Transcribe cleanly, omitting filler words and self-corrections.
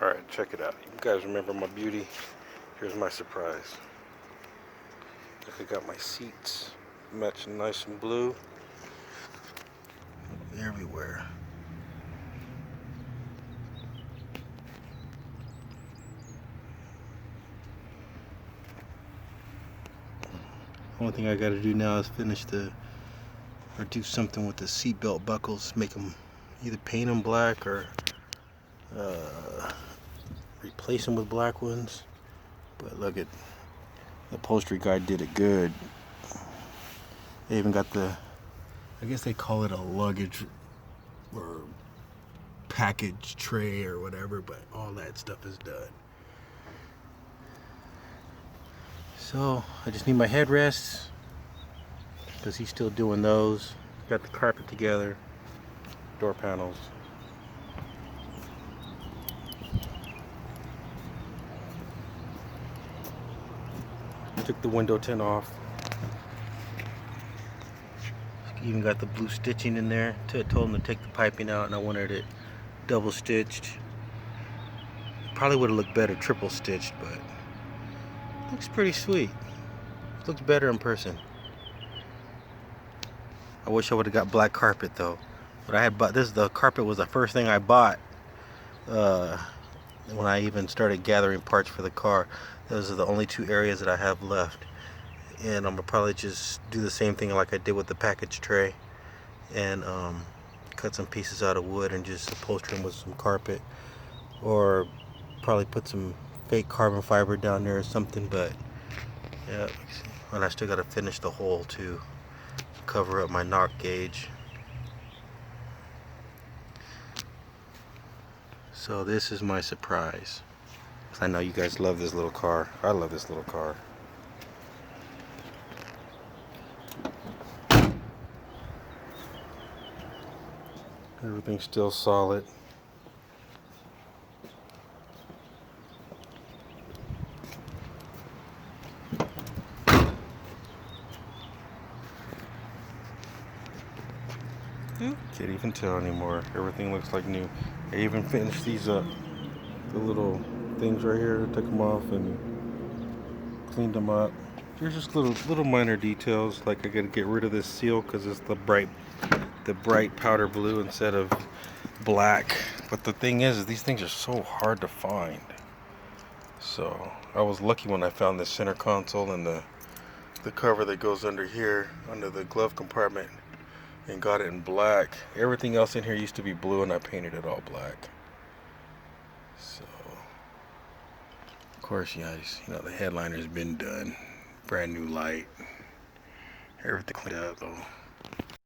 Alright, check it out. You guys remember my beauty? Here's my surprise. Look, I got my seats matching nice and blue. Everywhere. Only thing I gotta do now is finish or do something with the seatbelt buckles. Make them, either paint them black or replace them with black ones. But look at, the upholstery guy did it good. They even got I guess they call it a luggage or package tray or whatever, but all that stuff is done. So I just need my headrests because he's still doing those. Got the carpet together, door panels. Took the window tint off. Even got the blue stitching in there. Told him to take the piping out, and I wanted it double stitched. Probably would have looked better triple stitched, but looks pretty sweet. Looks better in person. I wish I would have got black carpet though. But I had bought this. The carpet was the first thing I bought when I even started gathering parts for the car. Those are the only two areas that I have left, and I'm gonna probably just do the same thing like I did with the package tray, and cut some pieces out of wood and just upholster them with some carpet, or probably put some fake carbon fiber down there or something. But yeah, and I still gotta finish the hole to cover up my knock gauge. So this is my surprise. I know you guys love this little car. I love this little car. Everything's still solid. Can't even tell anymore. Everything looks like new. I even finished these up. The little things right here. Took them off and cleaned them up. There's just little minor details, like I gotta get rid of this seal because it's the bright powder blue instead of black. But the thing is these things are so hard to find. So I was lucky when I found this center console and the cover that goes under here, under the glove compartment, and got it in black. Everything else in here used to be blue and I painted it all black. So of course, guys, you know, the headliner's been done. Brand new light. Everything cleaned up though.